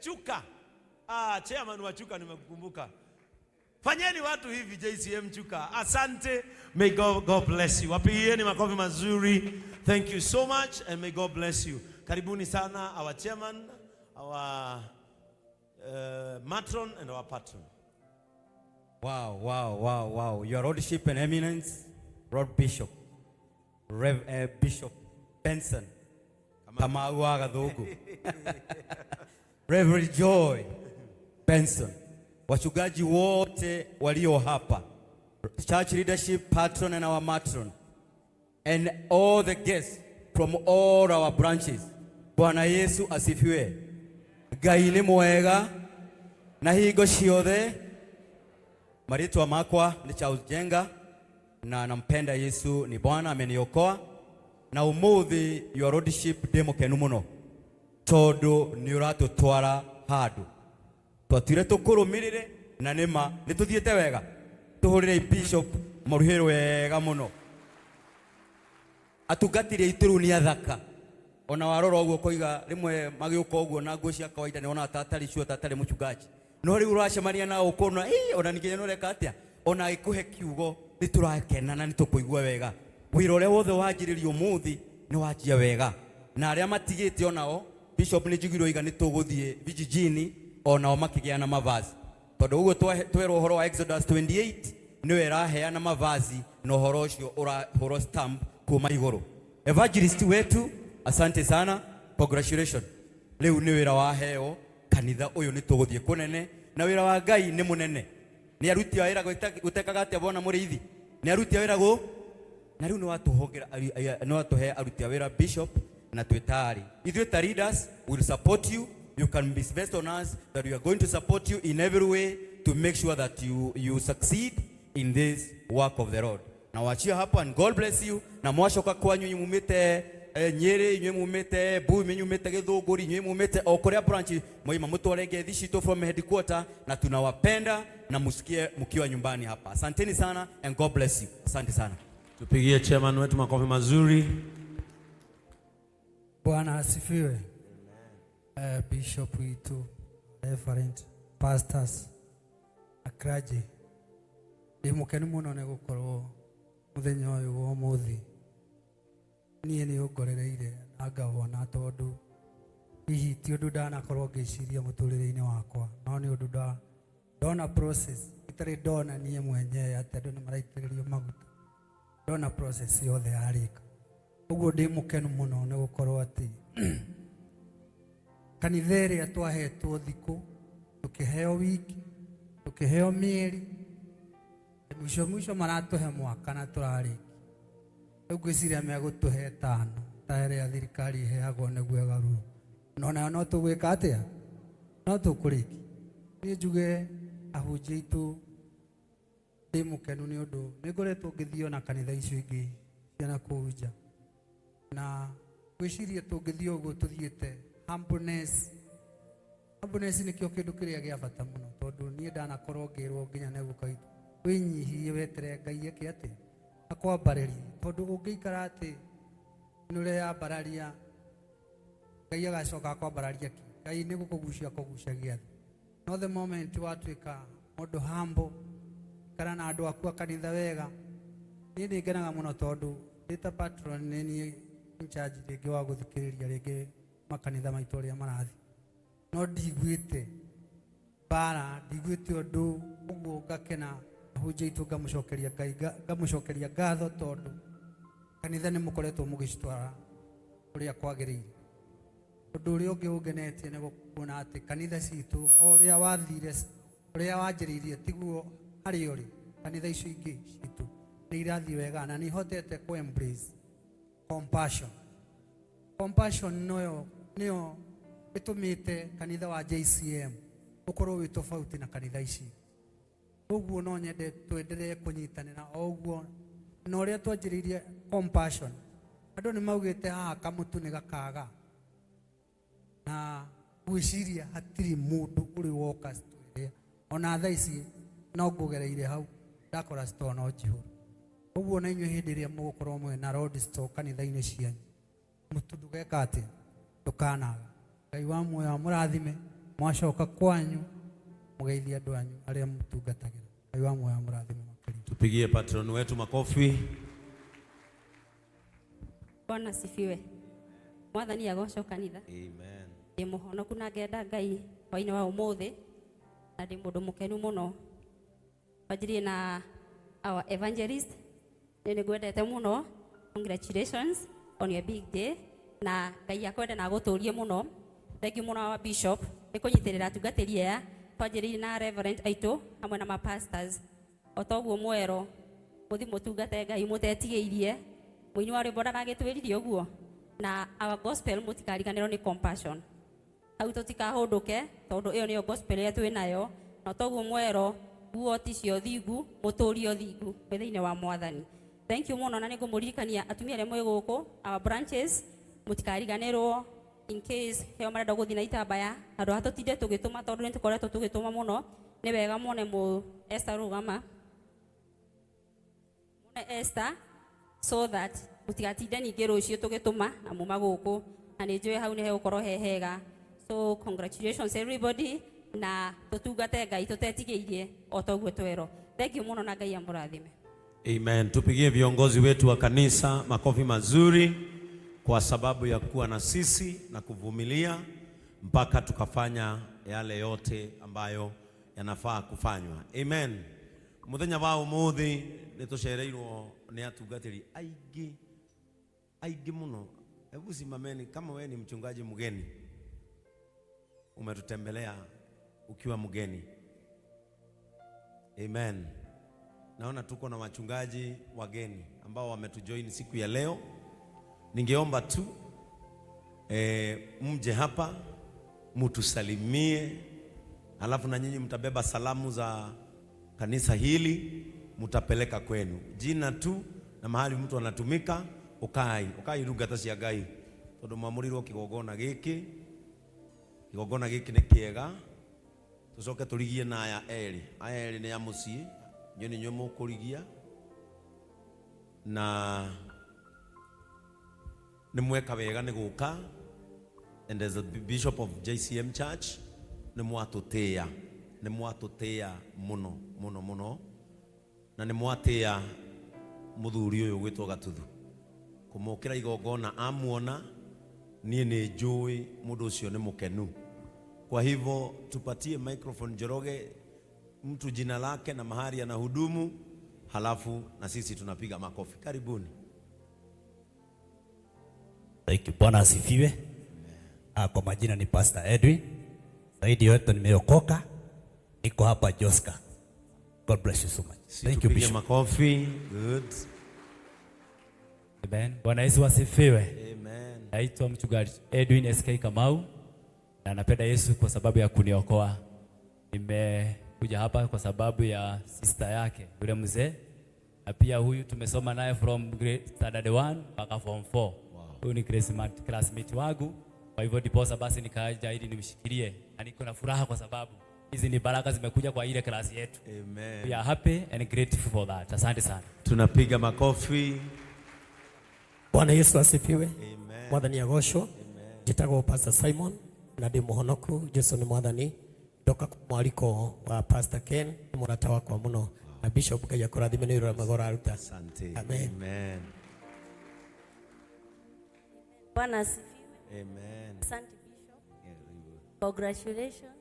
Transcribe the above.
Chuka. Chairman wa Chuka nimekukumbuka. Fanyeni watu hivi JCM Chuka. Asante. May God bless you. Wapigieni makofi mazuri. Thank you so much and may God bless you. Karibuni sana our chairman, our matron and our patron. Wow. Your Lordship and Eminence, Lord Bishop, Bishop Benson, Kamauaga Dogo, Reverend Joy Benson, wachungaji wote walio hapa, church leadership, patron and our matron, and all the guests from all our branches. Bwana Yesu asifiwe. Ngai ni mwega na higo ciothe. Maritwa makwa ni Charles Jenga na nampenda Yesu ni Bwana ameniokoa na umuthi your Lordship demokenu muno tondu ni uratutwara handu twatire tukurumirire na nima nituthiete wega tuhurire Bishop Maruhero wega muno atugatire ituru ni athaka ona warora uguo koiga rimwe magiuka uguo na nguo cia kawaida ni ona tatari cio tatari muchungaji no riu uracemania na ukona ona nikenya no reka atia ona ikuhe kiugo niturakena na nitukuigua wega wira uria wothe wanjiririo muthi ni wanjia wega na aria matigite onao Bishop ni jigiro iga nituguthie vijijini onao makigia na mavazi tondu uguo twero horo wa Exodus 28 niwe iraheana mavazi no horo ucio horo stamp kuma iguru evangelist wetu asante sana congratulations leo ni wira waheo kanitha uyu nituguthie kunene na wira wa Ngai ni munene ni aruti wira gutekaga atia bona muriithi ni aruti wira go na riu ni watuhongera no watuhe aruti wira Bishop na twetari ithuĩ ta leaders will support you. You can be based on us that we are going to support you in every way to make sure that you succeed in this work of the Lord. Na wachia hapa and God bless you. Na mwashoka kwanyu nyumumite Nyeri, nywe mumete Bui, nyumumite Githunguri, nywe mumite okuria branch moima mutware ngethi cito from headquarter na tunawapenda na musikie mkiwa nyumbani hapa. Asanteni sana and God bless you. Asante sana. Tupigie chairman wetu makofi mazuri. Bwana asifiwe. Bishop wetu, reverend pastors, akraji ndimukeni muno ne gukorwo muthenya uyu wa muthi nie ni ugorereire agawona tondu hihi ti undu ndanakorwo ngiciria muturire-ini wakwa no ni undu ndona process itari ndona nie mwenyewe ati andu ni maraitiririo maguta ndona process yothe yarika uguo ndimukenu muno ne gukorwo ati kanitheri atwahetwo thiku tukiheo wiki tukiheo mieri mwisho maratuhe mwaka na turariki ugwiciria megutuhe tano taere ya thirikari heagwo neguo garu no tugwika atia no tukuriki ni njuge ahunjia itu ndimukenu ni undu ningoretwo ngithio na kanitha icio ingi ciana kuja na gwiciria tungithio uguo tuthiete humbleness ni kio kindu kiria gia bata muno tondu nie ndanakorwo ngirwo nginya neguka winyihie wetere Ngai eke ati akwambarĩria tondu ũngĩikara ati nure yambararia Ngai agacoka akwambararia ki Ngai nĩ gũkũgucia no the moment watuĩka mũndũ humble ikara na andũ aku kanitha wega niĩ nĩ ngenaga mũno tondu ndita patron nĩ niĩ in charge rĩngĩ wa gũthikĩrĩria rĩngĩ makanitha maitũ ũrĩa marathi no ndigwĩte bara ndigwĩte ũndũ ũguo ngakena ahunjia itu ngamucokeria Ngai ngamucokeria ngatho tondu kanitha nĩ mũkoretwo mũgĩcitwara ũrĩa kwagĩrĩire ũndũ ũrĩa ũngĩ ũngenetie nĩ kuona atĩ kanitha citũ ũrĩa wathire ũrĩa wanjĩrĩirie tiguo harĩ ũrĩ kanitha icio ingĩ citũ nĩ irathiĩ wega na nĩ ihotete ku embrace compassion nĩyo ĩtũmĩte kanitha wa JCM ũkorwo wĩ tofauti na kanitha ici uguo no nyende twenderee kunyitanira uguo na uria twanjiririe compassion andu ni maugite haha kamutu ni gakaga na gwiciria hatiri mundu uri woka stwire ona thaa ici no ngugereire hau ndakora store no jihuru uguo na inyuĩ hĩndĩ ĩrĩa mũgũkorwo mwĩ na road store kanitha-inĩ cianyu mũtu ndũgeka atĩ ndũkanaga Ngai wa muoyo mũrathime mwacoka kwanyu mugeithia andu anyu aria mutungatagira. Ngai wa moyo murathime makiri. Tupigie patron wetu makofi. Bwana sifiwe. Mwathani agocwo kanitha. Amen. Ndi muhonoku na ngenda Ngai hwaini wa umuthi na ndi mundu mukenu muno. Wajirie na our evangelist. Ni ngwendete muno. Congratulations on your big day. Na Ngai akwenda na guturie muno. Thank you muno our bishop. Nikunyitirira tungatiri ya twajirie na reverend aito hamwe na ma pastors. Otoguo mwero muthi mutungate Ngai mutetigiirie. Muini wa rwimbo ndagagitwiririe uguo na our gospel mutikariganirwo ni compassion. Au tutikahunduke tondu iyo niyo gospel yetu inayo na toguo mwero guo ticio thingu muturio thingu thini wa Mwathani. Thank you muno na ningumuririkania atumia aria mwe guku our branches mutikariganirwo in case heo marenda guthi na itambaya andu hatutinde tugituma tondu ni tukoretwo tugituma muno. Ni wega muone mu Esther rugama muone Esther so that mutigatinde ningi rucio tugituma na muma guku na ni njui hau ni hegukorwo hehega. So congratulations everybody na tutungate Ngai tutetigiirie otoguo twero. Thank you muno na Ngai amurathime. Amen. Tupigie viongozi wetu wa kanisa makofi mazuri kwa sababu ya kuwa na sisi na kuvumilia mpaka tukafanya yale yote ambayo yanafaa kufanywa. Amen. Muthenya wa umuthi nitucereirwo ni atungatiri aigi muno. Hebu simameni kama wewe ni mchungaji mgeni. Umetutembelea ukiwa mgeni. Amen. Naona tuko na wachungaji wageni ambao wametujoin siku ya leo. Ningeomba tu mje hapa mutusalimie, alafu na nyinyi mtabeba salamu za kanisa hili mutapeleka kwenu. Jina tu na mahali mtu anatumika ukai rugata cia Ngai. Tondu mwamurirwo kigogona giki ni kiega. Tucoke turigie na aya eri ni ya mucii nyo ni nyo mukurigia na ni mweka wega ni guka. And as the bishop of JCM Church ni mwatutia muno na ni mwatia muthuri uyu gwitwo Gatuthu kumukira igogona amuona nie ni njui mundu ucio ni mukenu. Kwa hivyo tupatie microphone Njoroge mtu jina lake na mahali anahudumu, halafu na sisi tunapiga makofi. Karibuni. Thank you. Bwana asifiwe. Kwa majina ni Pastor Edwin. Zaidi yote nimeokoka. Niko hapa Joska. God bless you so much. Thank you Bishop. Makofi. Good. Amen. Bwana Yesu asifiwe. Amen. Naitwa mchungaji Edwin SK Kamau na napenda Yesu kwa sababu ya kuniokoa. Nimekuja hapa kwa sababu ya sister yake yule mzee. Na pia huyu tumesoma naye from grade standard 1 mpaka form 4. Wow. Huyu ni classmate wangu. Kwa hivyo diposa basi nikaja ili nimshikilie. Na niko na furaha kwa sababu hizi ni baraka zimekuja kwa ile klasi yetu. Amen. We are happy and grateful for that. Asante sana. Tunapiga makofi. Bwana Yesu asifiwe. Amen. Mwathani agoshwo. Jitagwo Pastor Simon na ndi muhonoku. Jesu ni mwathani. Ndoka mwaliko wa Pastor Ken ni murata wakwa muno na Bishop Ngai akurathime ni magora aruta. Asante. Amen. Amen. Bwana asifiwe. Amen. Asante Bishop. Congratulations.